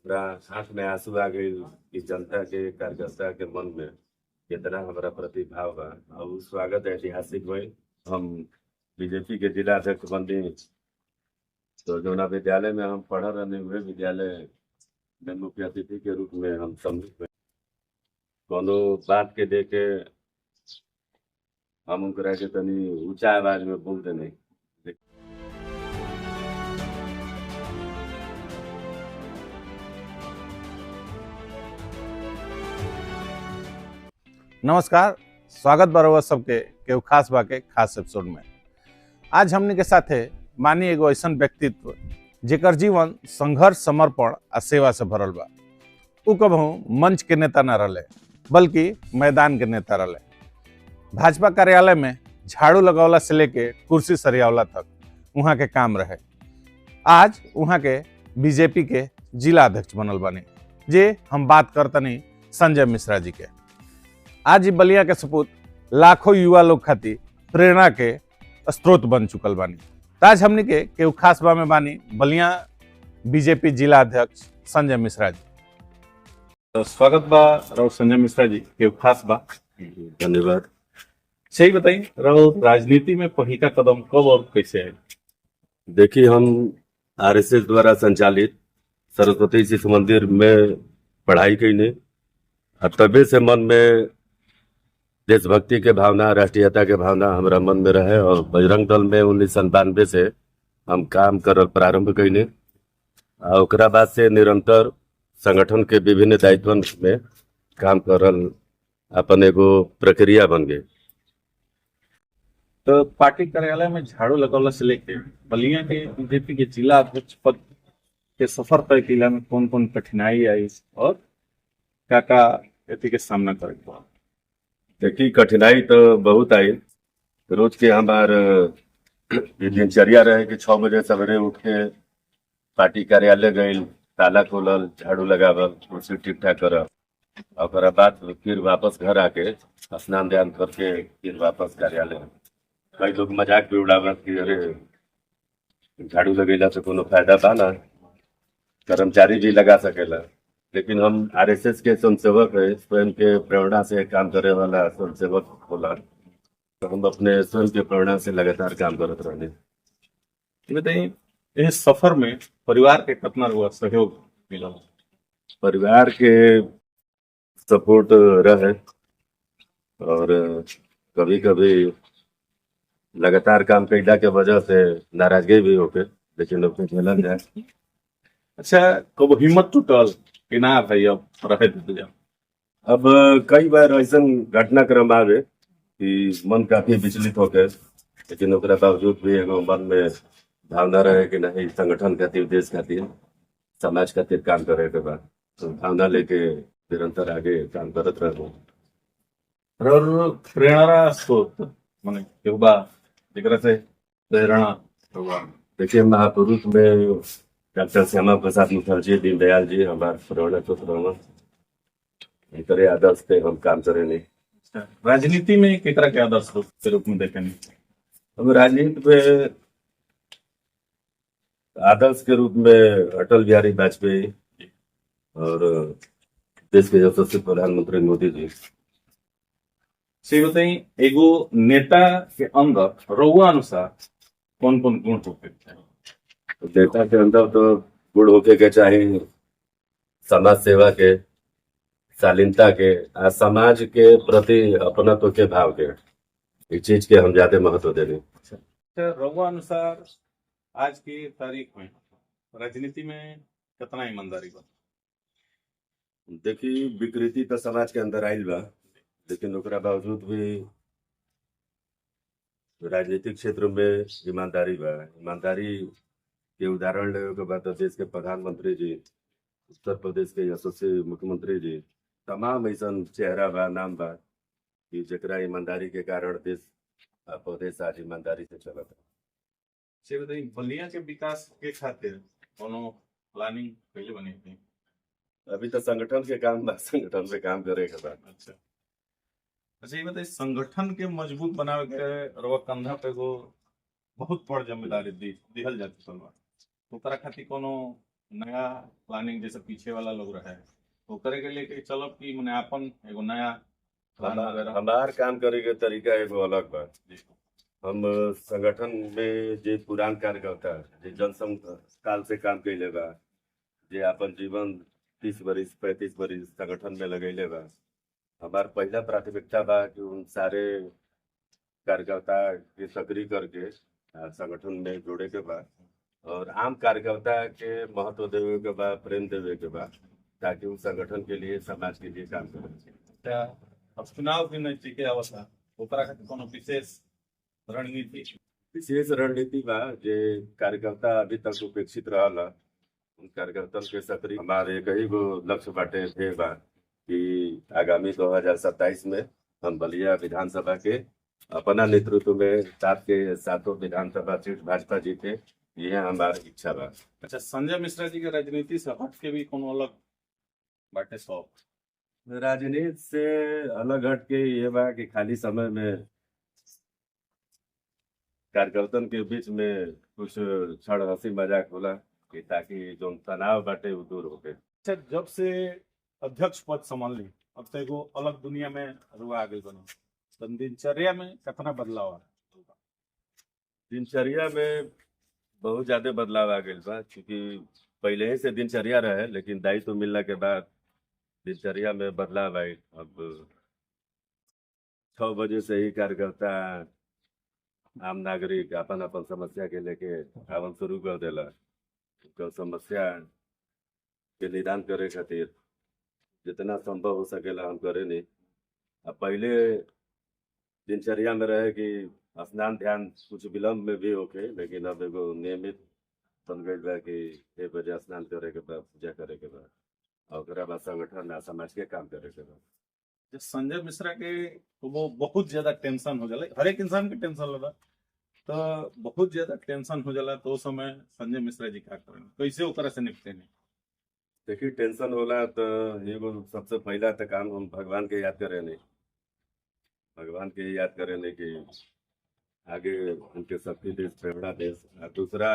हमरा आंख में आंसू आ गई कि जनता के कार्यकर्ता के मन में कितना हमारा प्रति भाव बा। और उ स्वागत ऐतिहासिक भइल। हम बीजेपी के जिला अध्यक्ष बनी तो जौना विद्यालय में हम पढ़ रहे हुए विद्यालय में मुख्य अतिथि के रूप में हम सम्मिलित हुए। कोनो बात के लेके हम उनकरा के तनी ऊंचा आवाज में बोल देने। नमस्कार, स्वागत बा सबके केहू खास बा के खास एपिसोड में। आज हमने के साथे मानी एगो ऐसा व्यक्तित्व जेकर जीवन संघर्ष, समर्पण आ सेवा से भरल बा। उ कबहू मंच के नेता न रहे बल्कि मैदान के नेता रहे। भाजपा कार्यालय में झाड़ू लगावला से लेके कुर्सी सरियावला तक वहाँ के काम रहे। आज वहाँ के बीजेपी के जिला अध्यक्ष बनल बने। जे हम बात करतनी संजय मिश्रा जी के। आज बलिया के सपूत लाखों युवा लोग खातिर प्रेरणा के स्रोत बन चुकल बानी। ताज हमनी के केहू खास बा में बानी बलिया बीजेपी जिला अध्यक्ष संजय मिश्रा जी। तो स्वागत बा राव संजय मिश्रा जी, केहू खास बा। धन्यवाद। सही बताई राव, राजनीति में पहिला कदम कब और कैसे है? देखिए, हम आरएसएस द्वारा संचालित सरस्वती शिशु मंदिर में पढ़ाई कईने। तबे से मन में देशभक्ति के भावना, राष्ट्रीयता के भावना हमारा मन में रहे और बजरंग दल में 1997 से हम काम करल प्रारंभ कईने। ओकरा बाद से निरंतर संगठन के विभिन्न दायित्वन में काम करल अपन एगो प्रक्रिया बन गई। तो पार्टी कार्यालय में झाड़ू लगौला से लेके बलिया के बीजेपी के जिला अध्यक्ष पद के सफर तय कैला में कौन कौन कठिनाई आई और क्या एथी के सामना करे पड़ा? देखिए, कठिनाई तो बहुत आई। रोज के हमार दिनचर्या रहे कि 6 बजे सवेरे उठ के पार्टी कार्यालय गई, ताला खोलल, झाड़ू लगावल, कुर्सी ठीक ठाक करल, और बाद फिर वापस घर आके स्नान ध्यान करके फिर वापस कार्यालय। कई लोग मजाक भी उड़ावत कि अरे झाड़ू लगेला से कोनो फायदा बा ना, कर्मचारी भी लगा सकेला। लेकिन हम आरएसएस के स्वयंसेवक है, स्वयं के प्रेरणा से काम करे वाला स्वयंसेवक होला, तो हम अपने स्वयं के प्रेरणा से लगातार काम करत रहने। बताइए, इस सफर में परिवार के कितना हुआ सहयोग मिला? परिवार के सपोर्ट रहे और कभी कभी लगातार काम कैला के वजह से नाराजगी भी होके, लेकिन उसमें झेलल जाए। अच्छा, कब हिम्मत टूटल कि ना भाई अब रहे दे जाओ? अब कई बार ऐसा घटनाक्रम आवे कि मन काफी विचलित होके, लेकिन ओकरा बावजूद भी एगो मन में भावना रहे कि नहीं, संगठन खातिर, देश खातिर, समाज खातिर काम करे के बाद तो भावना लेके निरंतर आगे काम करत रहो। और प्रेरणा स्रोत माने केहू बा जेकरा से प्रेरणा हुआ? देखिए, महापुरुष में डॉक्टर श्यामा प्रसाद मुखर्जी, दीनदयाल जी हमारे प्रेरणा स्रोत रहे। इनके आदर्श पे हम काम करे नहीं। राजनीति में केकरा के आदर्श के रूप में देखे नहीं? हम राजनीति में आदर्श के रूप में अटल बिहारी वाजपेयी और देश के यशस्वी प्रधानमंत्री मोदी जी। सही बताइए, एगो नेता के अंदर रउआ अनुसार कौन कौन गुण होते हैं? नेता के अंदर तो गुण होके के चाहिए समाज सेवा के, शालीनता के, आ समाज के प्रति अपनत्व के भाव के। इस चीज के हम ज्यादा महत्व देने। रउआ अनुसार आज की तारीख में राजनीति में कितना ईमानदारी बा? देखिए, विकृति तो समाज के अंदर आयल बा, लेकिन ओकरा बावजूद भी राजनीतिक क्षेत्र में ईमानदारी बा। ईमानदारी के उदाहरण लेवे के बाद देश के प्रधानमंत्री जी, उत्तर प्रदेश के यशस्वी मुख्यमंत्री जी, तमाम ऐसा चेहरा बा, नाम बा कि जकरा ईमानदारी के कारण देश प्रदेश आज ईमानदारी से चलत है। से बताइए, बलिया के विकास के खातिर कोनो प्लानिंग पहले बनी थी? अभी तो संगठन के काम बा, संगठन पे काम करे के बाद। अच्छा, ये बताइए, संगठन के मजबूत बनावे के रउआ कंधा पे एगो बहुत बड़ जिम्मेदारी दिहल जाती है। ओकरा खातिर कोनो नया प्लानिंग जैसे पीछे वाला लोग रहे वो करे के लिए कि चलो कि मने अपन एगो नया प्लान वगैरह। हमार काम करे के तरीका एगो अलग बा। जी। हम संगठन में जे पुरान कार्यकर्ता जे जनसंघ काल से काम कैले बा, जे अपन जीवन 30 वर्ष 35 वर्ष संगठन में लगैले बा, हमार पहला प्राथमिकता बा कि उन सारे कार्यकर्ता के सक्रिय करके संगठन में जोड़े के बा और आम कार्यकर्ता के महत्व देवे के बा, प्रेम देवे के बा, ताकि उस संगठन के लिए समाज के लिए काम करे। अच्छा, अब चुनाव भी नजदीके आवता ओकरा खातिर कोनो विशेष रणनीति? विशेष रणनीति बा जे कार्यकर्ता अभी तक उपेक्षित रहल, उन कार्यकर्ता के सक्रिय हमारे एक ही गो लक्ष्य बाटे थे बा कि आगामी 2027 में हम बलिया विधानसभा के अपना नेतृत्व में सात के सातों विधानसभा सीट भाजपा जीते, यह हमारी इच्छा बा। अच्छा, संजय मिश्रा जी के राजनीति से हट के भी कोनो अलग बाटे शौक? राजनीति से अलग हट के ये बा कि खाली समय में कार्यकर्तन के बीच में कुछ क्षण हंसी मजाक होला कि ताकि जो तनाव बाटे वो दूर होके। अच्छा, जब से अध्यक्ष पद संभाल ली अब तो एगो अलग दुनिया में रुआ आगे बनो, तो दिनचर्या में कितना बदलाव आ? दिनचर्या में बहुत ज्यादा बदलाव आ गई बा, क्योंकि पहले ही से दिनचर्या रहे, लेकिन दायित्व मिलने के बाद दिनचर्या में बदलाव आई। अब 6 बजे से ही कार्यकर्ता आम नागरिक अपन अपन समस्या के लेके आवन शुरू कर देला। उनका समस्या के निदान करे खातिर जितना संभव हो सकेला हम करे नहीं। अब पहले दिनचर्या में रहे कि स्नान ध्यान कुछ विलम्ब में भी होके, लेकिन अब एगो नियमित बन गई बा कि 1 बजे स्नान करे के बाद पूजा करे के बाद और ओकरा बाद संगठन आ समाज के काम करे के बाद। जब संजय मिश्रा के तो वो बहुत ज्यादा टेंशन हो जाला, हर एक इंसान के टेंशन होला, तो बहुत ज्यादा टेंशन हो जाला, तो उस समय संजय मिश्रा जी क्या करें, कैसे ओकरा से निपटे नहीं? देखिए, टेंशन होला तो एगो सबसे पहला तो काम हम भगवान के याद करे नहीं, भगवान के याद करे नहीं कि आगे उनके शक्ति देश प्रेरणा देश, और दूसरा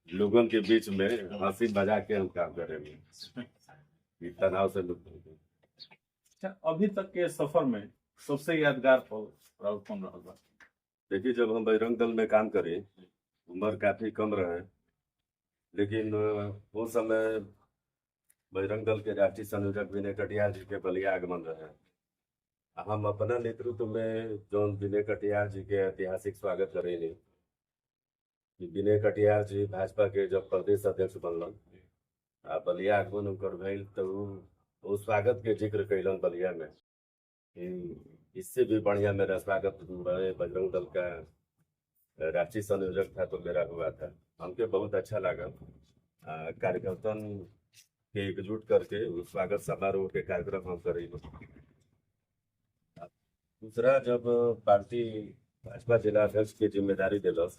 लोगों के बीच में हंसी मजाक के हम काम करेंगे कि तनाव से मुक्त होंगे। अच्छा, अभी तक के सफर में सबसे यादगार पल राहुल कौन रहा बा? देखिए, जब हम बजरंग दल में काम करें, उम्र काफी कम रहे, लेकिन वो समय बजरंग दल के राष्ट्रीय संयोजक विनय कटियार जी के बलिया आगमन रहे। हम अपना नेतृत्व में जो विनय कटियार जी के ऐतिहासिक स्वागत करेंगे कि विनय कटियार जी भाजपा के जब प्रदेश अध्यक्ष बनलन आ बलिया आगमन उनकर भइल, तो वो स्वागत के जिक्र कैलन बलिया में कि इससे भी बढ़िया मेरा स्वागत बड़े बजरंग दल का राष्ट्रीय संयोजक था तो मेरा हुआ था। हमके बहुत अच्छा लगा। कार्यकर्तन के एकजुट करके उस स्वागत समारोह के कार्यक्रम हम करेंगे। दूसरा, जब पार्टी भाजपा जिला अध्यक्ष की जिम्मेदारी दिलस,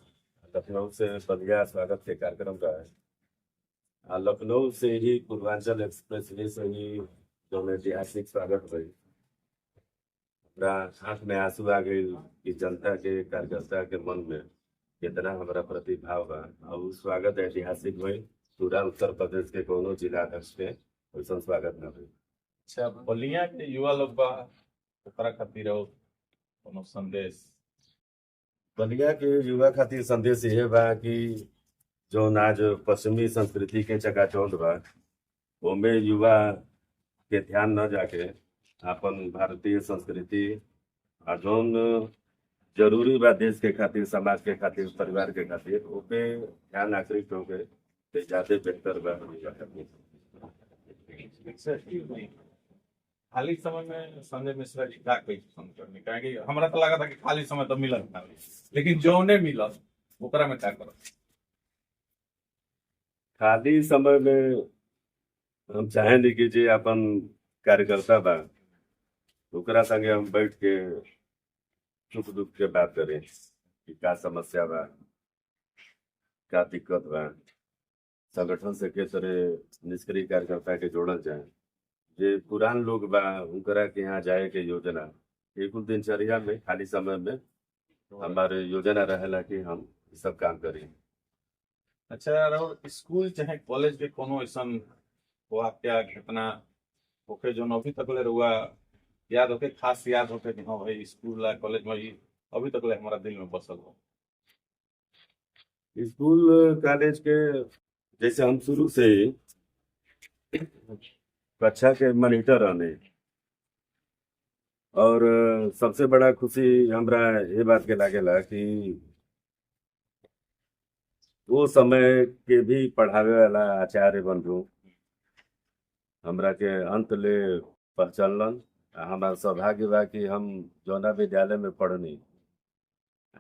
लखनऊ से बलिया स्वागत के कार्यक्रम रहे। लखनऊ से ही पूर्वांचल एक्सप्रेस वे से ही जो ऐतिहासिक स्वागत हुई, हमारा आंख में आंसू आ गई कि जनता के कार्यकर्ता के मन में कितना हमारा प्रति भाव बा और उस स्वागत ऐतिहासिक हुई। पूरा उत्तर प्रदेश के कोनो जिला अध्यक्ष के वैसा स्वागत न हुई। अच्छा, बलिया के युवा लोग बा ओकरा खातिर हो कोनो संदेश? बलिया के युवा खातिर संदेश ये बा कि जो आज पश्चिमी संस्कृति के चकाचौंध बा, ओमे युवा के ध्यान न जाके अपन भारतीय संस्कृति और जौन जरूरी बा देश के खातिर, समाज के खातिर, परिवार के खातिर, ओपे ध्यान आकृष्ट हो गए तो ज्यादा बेहतर बा। खाली समय में संजय मिश्रा जी का कोई पसंद करने का कि हमरा तो लगा था कि खाली समय तो मिलत ना, लेकिन जो ने मिलत ओकरा में क्या करत? खाली समय में हम चाहेंगे कि जे अपन कार्यकर्ता बा ओकरा संगे हम बैठ के सुख दुख के बात करें कि का समस्या बा, का दिक्कत बा, संगठन से के तरह निष्क्रिय कार्यकर्ता के जोड़ल जाए। जे पुरान लोग बा उनकरा के यहाँ जाए के योजना एक दिनचर्या में खाली समय में हमारे योजना रहेला कि हम सब काम करें। अच्छा, और स्कूल चाहे कॉलेज के कोनो ऐसन वाक्य घटना होके जो अभी तक ले रुआ याद होके, खास याद होके कि हाँ भाई स्कूल या कॉलेज में ही अभी तक ले हमारा दिल में बसल हो? स्कूल कॉलेज के जैसे हम शुरू से ही कक्षा के मॉनिटर रहने, और सबसे बड़ा खुशी हमरा ये बात के लागेला कि वो समय के भी पढ़ावे वाला आचार्य बंधु हमरा के अंत ले पहचानलन। हमारा सौभाग्य बा कि हम जौना विद्यालय में पढ़नी,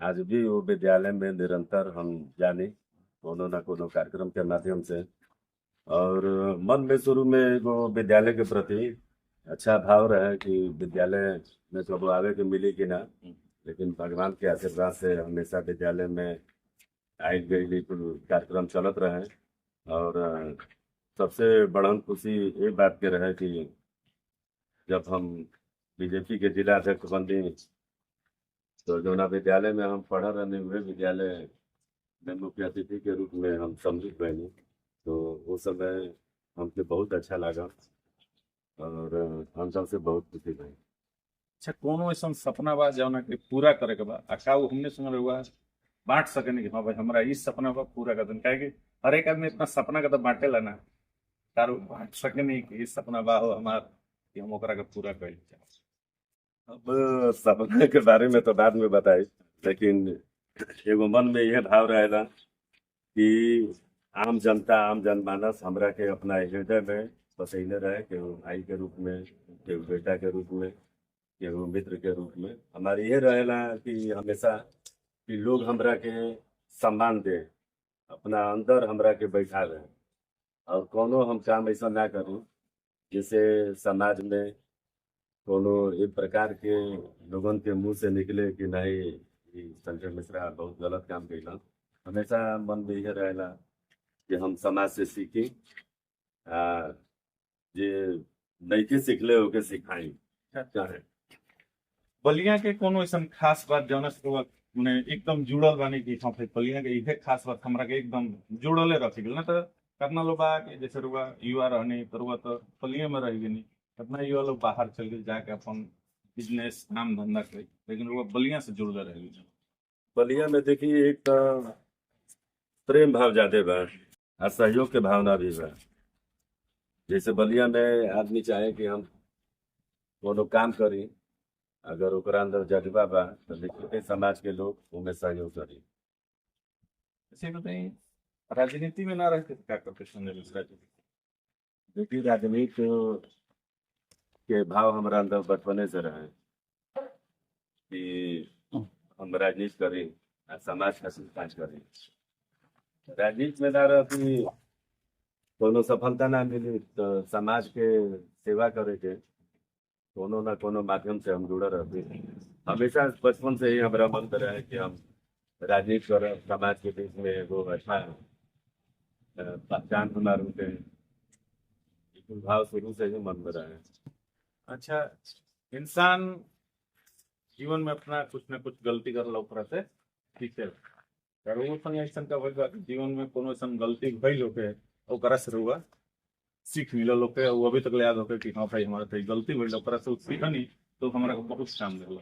आज भी वो विद्यालय में निरंतर हम जानी कोनो ना कोनो कार्यक्रम के माध्यम से। और मन में शुरू में वो विद्यालय के प्रति अच्छा भाव रहे कि विद्यालय में कब आवे के मिली कि ना, लेकिन भगवान के आशीर्वाद से हमेशा विद्यालय में आई गई कुल कार्यक्रम चलत रहे। और सबसे बड़ा खुशी ये बात के रहे कि जब हम बीजेपी के जिला अध्यक्ष बनी तो जौना विद्यालय में हम पढ़ रहे हुए विद्यालय में मुख्य अतिथि के रूप में हम सम्मिलित बनी, तो उस समय हमके बहुत अच्छा लगा और हम सबसे बहुत खुशी रही। अच्छा, कोनो ऐसा सपना बा जौना के पूरा करे के बा, का वो हमने संग रुआ बांट सके कि हाँ भाई हमारा इस सपना बा पूरा कर दें? काहे कि हर एक आदमी अपना सपना का तो बांटेला ना, तारो बांट सके नहीं कि इस सपना बा हो हमार कि हम ओकरा के पूरा कर जाए। अब सपना के बारे में तो बाद में बताई, लेकिन एगो मन में यह भाव रहेला कि आम जनता आम जनमानस हमरा के अपना हृदय में बसैले रहे, केहू भाई के रूप में, केहू बेटा के रूप में, केहू मित्र के रूप में। हमारी ये रहेला कि हमेशा कि लोग हमरा के सम्मान दे, अपना अंदर हमरा के बैठावे, और कोनो हम काम ऐसा ना करूं जिससे समाज में कोनो एक प्रकार के लोगन के मुंह से निकले कि नहीं ई संजय मिश्रा बहुत गलत काम कैला। हमेशा मन में यह रहेला कि हम समाज से सीखी, जे नइखे सीखले होके सिखाई चाहे। बलिया के कोनो ऐसा खास बात जौना से रुआ ने एकदम जुड़ल बानी कि हाँ भाई बलिया के इहे खास बात हमरा के एकदम जुड़ले रखी गेल ना? तो करना लोग बा कि जैसे रुआ युवा रहनी तो रुआ तो बलिया में रह गई, कितना युवा लोग बाहर चल गए जाके अपन बिजनेस काम धंधा करे, लेकिन रुआ बलिया से जुड़ले रह गई। बलिया में देखिए एक तो प्रेम भाव ज्यादा बा और सहयोग के भावना भी बा। जैसे बलिया में आदमी चाहे कि हम कोनो काम करी, अगर ओकरा अंदर जज्बा बा तो निश्चित समाज के लोग उनमें सहयोग करी। ऐसे बताइए, राजनीति में ना रहते तो क्या करते संजय मिश्रा जी? देखिए राजनीति के भाव हमारा अंदर बचपने से रहे कि हम राजनीति करी और समाज का विकास करी। राजनीति में ना रहती कोनो सफलता ना मिली तो समाज के सेवा करे के कोनो ना कोनो माध्यम से हम जुड़े रहते। हमेशा बचपन से ही हमारा मन रहा है कि हम राजनीति कर समाज के बीच में एगो अच्छा पहचान बना रूपे भाव शुरू से ही मन में रहा है। अच्छा, इंसान जीवन में अपना कुछ ना कुछ गलती कर लो ओकरा से ठीक है, वो संग ऐसा का होगा कि जीवन में कोनो ऐसा गलती भइल होके ओकरा से रुआ सीख मिलल होके, वो अभी तक याद होके कि हाँ भाई हमारा तो गलती भइल, ओकरा से सीखनी तो हमारा को बहुत काम देला।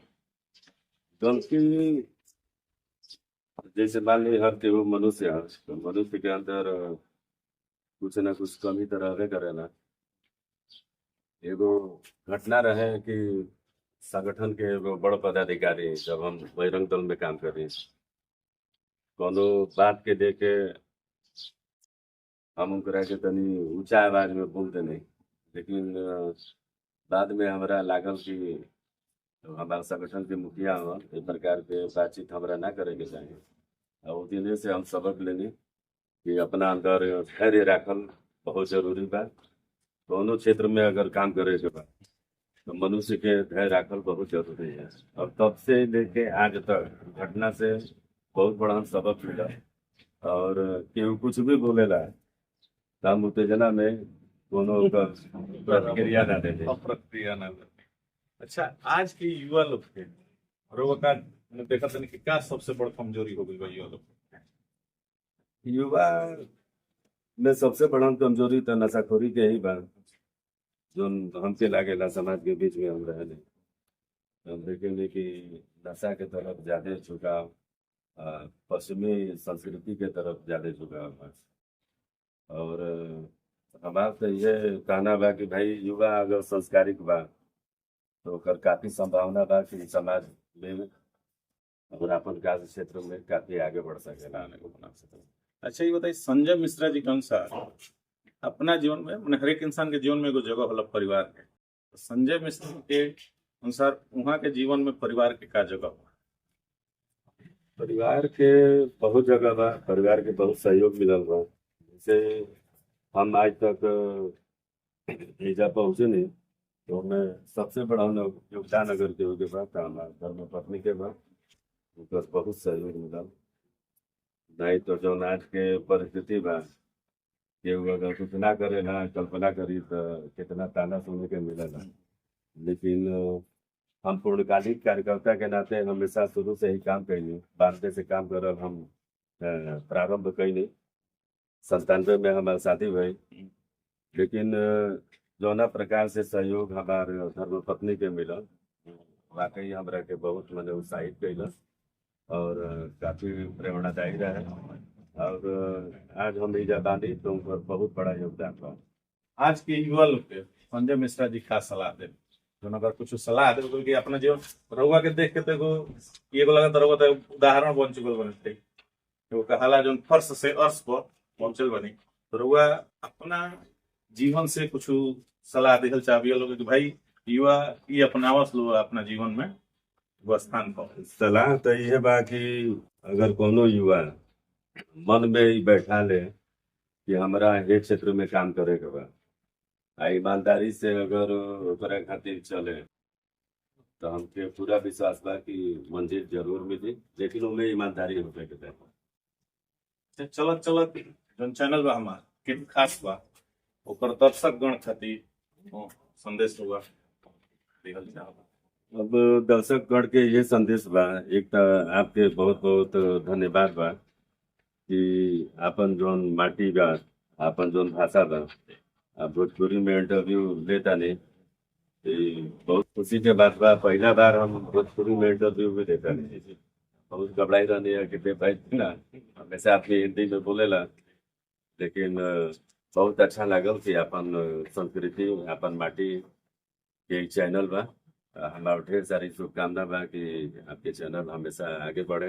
गलती जैसे मान ली हर केहू मनुष्य है, तो मनुष्य के अंदर कुछ ना कुछ कमी तो रहबे करेला। एगो घटना रहे कि संगठन के एगो बड़ पदाधिकारी जब हम बजरंग दल में काम करी, कोनो बात के लेके हम उनकरा के तनी ऊंचा आवाज में बोलते नहीं, लेकिन बाद में हमरा लागल कि हमारा संगठन के मुखिया हो इस प्रकार के बातचीत हमरा ना करे के चाहिए। और उस दिन से हम सबक लेनी कि अपना अंदर धैर्य राखल बहुत जरूरी बा। दोनों क्षेत्र में अगर काम करे के बा तो मनुष्य के धैर्य राखल बहुत जरूरी है। और तब से लेके आज तक घटना से बहुत बड़ा सबक मिला। और केहू कुछ भी बोलेला तो हम उत्तेजना में दोनों का प्रतिक्रिया ना दे प्रतिक्रिया ना दे। अच्छा, आज के युवा लोग के और वो का देखा तनी कि क्या सबसे बड़ कमजोरी हो गई बा युवा लोग? युवा में सबसे बड़ा कमजोरी तो नशाखोरी के ही बा, जो हमके लागेला समाज के बीच में हम रहे हम देखेंगे कि नशा के तरफ ज्यादा झुकाव, पश्चिमी संस्कृति के तरफ ज्यादा झुकाव बा। और हमारा तो ये कहना बा कि भाई युवा अगर संस्कारिक बा तो ओकर काफी संभावना बा कि समाज में और अपन कार्य क्षेत्र में काफी आगे बढ़ सकेला, आने को बना सकेला। अच्छा ये बताइए, संजय मिश्रा जी के अनुसार अपना जीवन में मैंने हर एक इंसान के जीवन में एगो जगह होला परिवार के, तो संजय मिश्रा के अनुसार वहाँ के जीवन में परिवार के का जगह बा? परिवार के बहुत जगह बा, परिवार के बहुत सहयोग मिलल बा। जैसे हम आज तक एजा पहुंचे नहीं, तो मैं सबसे बड़ा योगदान अगर के होगे बा तो हमारे धर्म पत्नी के बा, उनका बहुत सहयोग मिलल। नहीं तो जो आज के परिस्थिति बा कि वो अगर कुछ ना करे ना कल्पना करी तो कितना ताना सुनने के मिलेला। लेकिन हम पूर्णकालिक कार्यकर्ता के नाते हमेशा शुरू से ही काम कैली, 92 से काम करल हम प्रारंभ कैली। 97 में हमारे शादी भई, लेकिन जौना प्रकार से सहयोग हमारे धर्मपत्नी के मिलल वाकई हमरा के बहुत मने उत्साहित कैल और काफी प्रेरणादायी रहे। और आज हम इजा बानी तो उनका बहुत बड़ा योगदान बा। आज के युवा लोग के संजय मिश्रा जी का सलाह दे, जो अगर कुछ सलाह दे तो कि अपना जीवन रउआ के देख के तो एगो लगा तो रउआ तो उदाहरण बन चुकल बने थे, वो कहाला जो फर्श से अर्श पर पहुंचल बनी, तो रउआ अपना जीवन से कुछ सलाह देहल चाहिए लोग कि भाई युवा ये अपनावस लो अपना जीवन में वो स्थान पर। सलाह तो ये बा कि अगर कोनो युवा मन में ही बैठा ले कि हमरा ये क्षेत्र में काम करे के बा, ईमानदारी से अगर ओकरा खातिर चले तो हमके पूरा विश्वास बा कि मंजिल जरूर मिली, लेकिन उनमें ईमानदारी होके के चाही। चलत चलत जो चैनल बा हमार के खास बा ओकर दर्शक गण खातिर संदेश हुआ देहल चाहब। अब दर्शक गण के ये संदेश बा, एक तो आपके बहुत बहुत धन्यवाद बा कि आपन जोन माटी बा, आपन जोन भाषा बा, आप भोजपुरी में इंटरव्यू लेता नहीं, बहुत खुशी के बात बा। पहला बार हम भोजपुरी में इंटरव्यू भी देता नहीं, बहुत घबराई रहनी है कि भाई ना हमेशा आपके हिंदी में बोलेला, लेकिन बहुत अच्छा लागल कि अपन संस्कृति अपन माटी के चैनल बा। हमारा ढेर सारी शुभकामना बा कि आपके चैनल हमेशा आगे बढ़े।